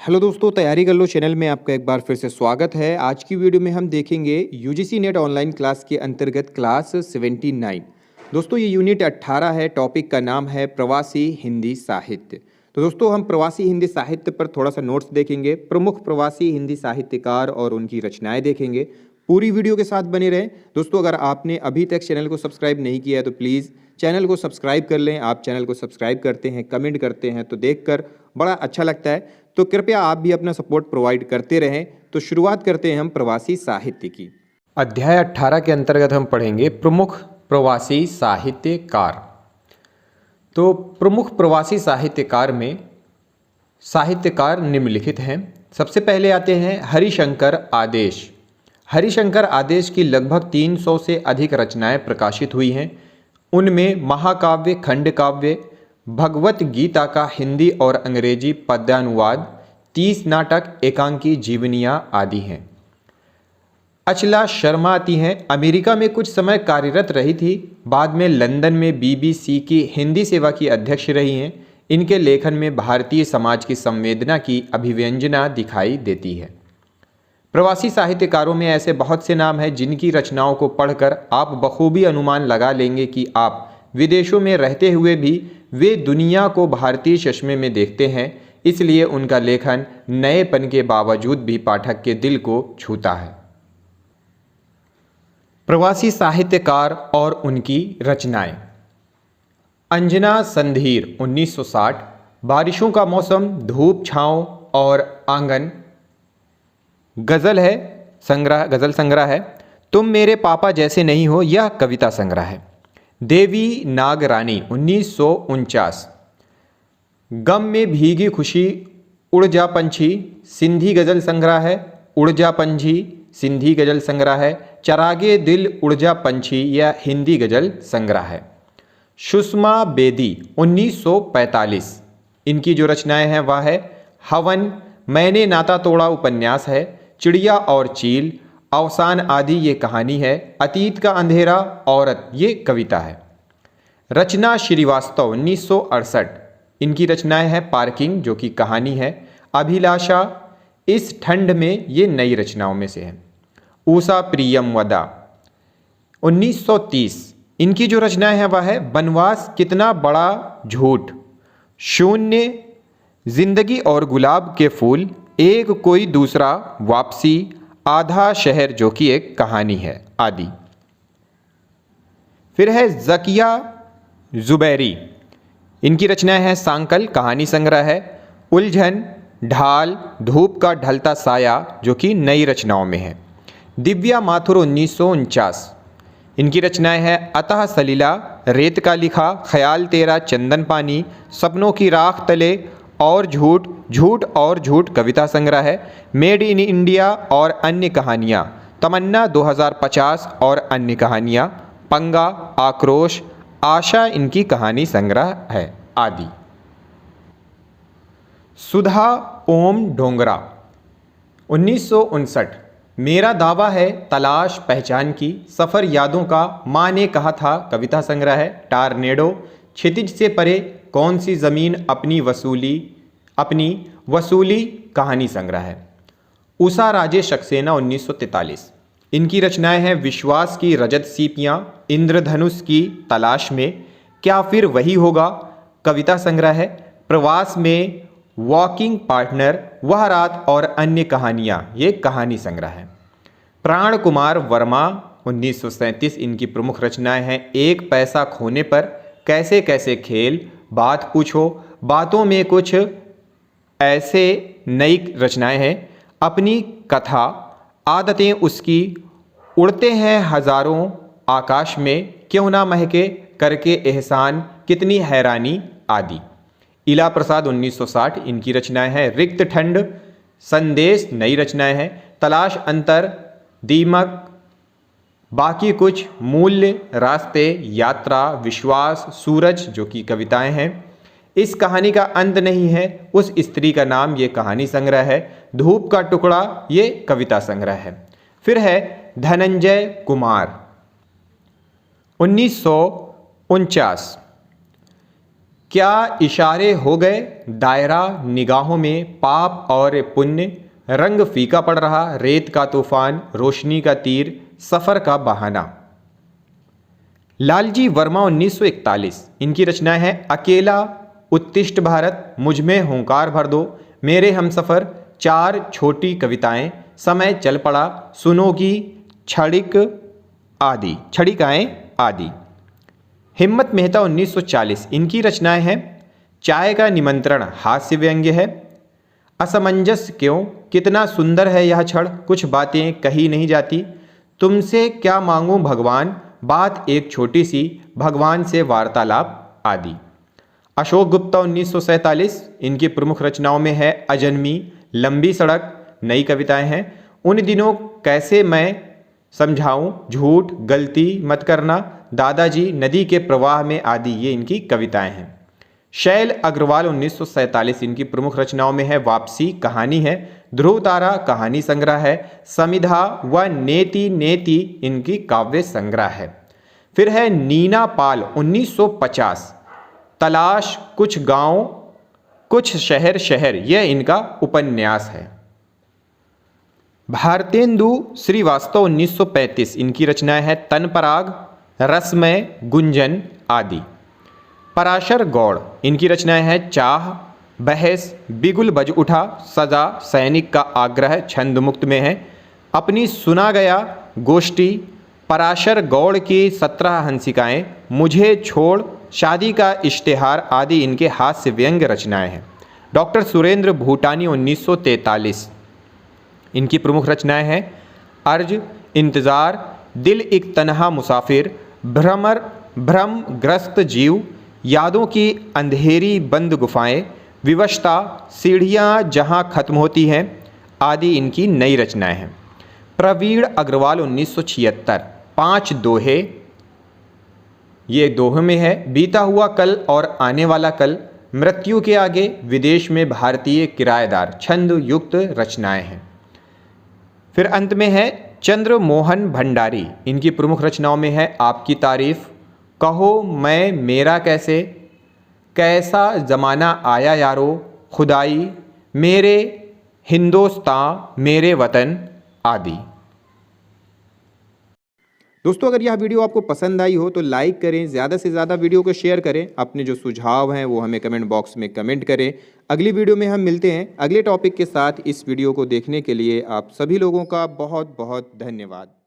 Hello दोस्तों, तैयारी कर लो चैनल में आपका एक बार फिर से स्वागत है। आज की वीडियो में हम देखेंगे यूजीसी नेट ऑनलाइन क्लास के अंतर्गत क्लास 79। दोस्तों ये यूनिट 18 है। टॉपिक का नाम है प्रवासी हिंदी साहित्य। तो दोस्तों हम प्रवासी हिंदी साहित्य पर थोड़ा सा नोट्स देखेंगे, प्रमुख प्रवासी हिंदी साहित्यकार और उनकी रचनाएं देखेंगे। पूरी वीडियो के साथ बने रहें। दोस्तों अगर आपने अभी तक चैनल को सब्सक्राइब नहीं किया है तो प्लीज़ चैनल को सब्सक्राइब कर लें। आप चैनल को सब्सक्राइब करते हैं, कमेंट करते हैं तो देखकर बड़ा अच्छा लगता है। तो कृपया आप भी अपना सपोर्ट प्रोवाइड करते रहें। तो शुरुआत करते हैं हम प्रवासी साहित्य की। अध्याय 18 के अंतर्गत हम पढ़ेंगे प्रमुख प्रवासी साहित्यकार। तो प्रमुख प्रवासी साहित्यकार में साहित्यकार निम्नलिखित हैं। सबसे पहले आते हैं हरिशंकर आदेश। हरिशंकर आदेश की लगभग 300 से अधिक रचनाएं प्रकाशित हुई हैं। उनमें महाकाव्य, खंडकाव्य, भगवत गीता का हिंदी और अंग्रेजी पद्यानुवाद, 30 नाटक, एकांकी जीवनियाँ आदि हैं। अचला शर्मा आती हैं। अमेरिका में कुछ समय कार्यरत रही थी। बाद में लंदन में बीबीसी की हिंदी सेवा की अध्यक्ष रही हैं। इनके लेखन में भारतीय समाज की संवेदना की अभिव्यंजना दिखाई देती है। प्रवासी साहित्यकारों में ऐसे बहुत से नाम हैं जिनकी रचनाओं को पढ़कर आप बखूबी अनुमान लगा लेंगे कि आप विदेशों में रहते हुए भी वे दुनिया को भारतीय चश्मे में देखते हैं। इसलिए उनका लेखन नएपन के बावजूद भी पाठक के दिल को छूता है। प्रवासी साहित्यकार और उनकी रचनाएं। अंजना संधीर 1960। बारिशों का मौसम, धूप छाँव और आंगन गज़ल है, गज़ल संग्रह है। तुम मेरे पापा जैसे नहीं हो, यह कविता संग्रह है। देवी नागरानी 1949। गम में भीगी खुशी, उड़ जा पंछी, सिंधी गज़ल संग्रह है। उड़ जा पंछी सिंधी गज़ल संग्रह है। चरागे दिल उड़ जा पंछी यह हिंदी गज़ल संग्रह है। सुषमा बेदी 1945। इनकी जो रचनाएं हैं वह है हवन, मैंने नाता तोड़ा उपन्यास है। चिड़िया और चील, अवसान आदि ये कहानी है। अतीत का अंधेरा, औरत ये कविता है। रचना श्रीवास्तव 1968। इनकी रचनाएं हैं पार्किंग जो कि कहानी है। अभिलाषा, इस ठंड में ये नई रचनाओं में से है। ऊषा प्रियम वदा 1930। इनकी जो रचनाएं हैं वह है बनवास, कितना बड़ा झूठ, शून्य, जिंदगी और गुलाब के फूल, एक कोई दूसरा, वापसी, आधा शहर जो कि एक कहानी है आदि। फिर है ज़किया ज़ुबैरी। इनकी रचनाएं हैं सांकल, कहानी संग्रह है। उलझन, ढाल, धूप का ढलता साया जो कि नई रचनाओं में है। दिव्या माथुर 1949। इनकी रचनाएं हैं अतः सलीला, रेत का लिखा, ख्याल तेरा, चंदन पानी, सपनों की राख तले और झूठ, झूठ और झूठ कविता संग्रह है। मेड इन इंडिया और अन्य कहानियाँ, तमन्ना 2050 और अन्य कहानियाँ, पंगा, आक्रोश, आशा इनकी कहानी संग्रह है आदि। सुधा ओम डोंगरा 1959। मेरा दावा है तलाश पहचान की, सफ़र यादों का, माँ ने कहा था कविता संग्रह है। टारनेडो, क्षितिज से परे, कौन सी ज़मीन अपनी वसूली कहानी संग्रह है। उषा राजे सक्सेना 1943। इनकी रचनाएं हैं विश्वास की रजत सीपियाँ, इंद्रधनुष की तलाश में, क्या फिर वही होगा कविता संग्रह है। प्रवास में, वॉकिंग पार्टनर, वह रात और अन्य कहानियाँ ये कहानी संग्रह है। प्राण कुमार वर्मा 1937। इनकी प्रमुख रचनाएं हैं एक पैसा खोने पर, कैसे कैसे खेल, बात पूछो, बातों में कुछ, ऐसे नई रचनाएं हैं। अपनी कथा, आदतें उसकी, उड़ते हैं हजारों आकाश में, क्यों ना महके, करके एहसान, कितनी हैरानी आदि। इला प्रसाद 1960। इनकी रचनाएं हैं रिक्त ठंड, संदेश नई रचनाएं हैं। तलाश अंतर, दीमक, बाकी कुछ, मूल्य, रास्ते, यात्रा, विश्वास, सूरज जो कि कविताएं हैं। इस कहानी का अंत नहीं है, उस स्त्री का नाम ये कहानी संग्रह है। धूप का टुकड़ा ये कविता संग्रह है। फिर है धनंजय कुमार 1949। क्या इशारे हो गए दायरा निगाहों में, पाप और पुण्य, रंग फीका पड़ रहा, रेत का तूफान, रोशनी का तीर, सफ़र का बहाना। लालजी वर्मा 1941, इनकी रचना है अकेला, उत्तिष्ठ भारत, मुझमें हुंकार भर दो, मेरे हमसफ़र, चार छोटी कविताएं, समय चल पड़ा, सुनोगी, छड़िकाएं आदि। हिम्मत मेहता 1940, इनकी रचनाएं हैं चाय का निमंत्रण, हास्य व्यंग्य है, असमंजस क्यों, कितना सुंदर है यह क्षण, कुछ बातें कही नहीं जाती, तुमसे क्या मांगूं भगवान, बात एक छोटी सी, भगवान से वार्तालाप आदि। अशोक गुप्ता 1947, इनकी प्रमुख रचनाओं में है अजन्मी, लंबी सड़क, नई कविताएं हैं, उन दिनों कैसे मैं समझाऊं, झूठ, गलती मत करना, दादाजी, नदी के प्रवाह में आदि, ये इनकी कविताएं हैं। शैल अग्रवाल 1947, इनकी प्रमुख रचनाओं में है वापसी, कहानी है, ध्रुव तारा कहानी संग्रह है, समिधा व नेति नेति इनकी काव्य संग्रह है। फिर है नीना पाल 1950, तलाश, कुछ गांव कुछ शहर शहर, यह इनका उपन्यास है। भारतेंदु श्रीवास्तव 1935, इनकी रचनाएं हैं तनपराग, रसमय, गुंजन आदि। पराशर गौड़, इनकी रचनाएं हैं चाह, बहस, बिगुल बज उठा, सजा, सैनिक का आग्रह छंद मुक्त में है, अपनी सुना गया, गोष्ठी, पराशर गौड़ की 17 हंसिकाएं, मुझे छोड़, शादी का इश्तिहार आदि इनके हास्य व्यंग्य रचनाएं हैं। डॉक्टर सुरेंद्र भूटानी 1943, इनकी प्रमुख रचनाएं हैं अर्ज, इंतज़ार, दिल एक तन्हा मुसाफिर, भ्रमग्रस्त जीव, यादों की अंधेरी बंद गुफाएं, विवशता, सीढ़ियाँ जहाँ खत्म होती हैं आदि इनकी नई रचनाएं हैं। प्रवीण अग्रवाल 1976, 5 दोहे, ये दोहे में है बीता हुआ कल और आने वाला कल, मृत्यु के आगे, विदेश में भारतीय किराएदार, छंद युक्त रचनाएं हैं। फिर अंत में है चंद्र मोहन भंडारी, इनकी प्रमुख रचनाओं में है आपकी तारीफ, कहो मैं मेरा कैसे, कैसा ज़माना आया यारो, खुदाई, मेरे हिंदुस्तान मेरे वतन आदि। दोस्तों अगर यह वीडियो आपको पसंद आई हो तो लाइक करें, ज़्यादा से ज़्यादा वीडियो को शेयर करें, अपने जो सुझाव हैं वो हमें कमेंट बॉक्स में कमेंट करें। अगली वीडियो में हम मिलते हैं अगले टॉपिक के साथ। इस वीडियो को देखने के लिए आप सभी लोगों का बहुत बहुत धन्यवाद।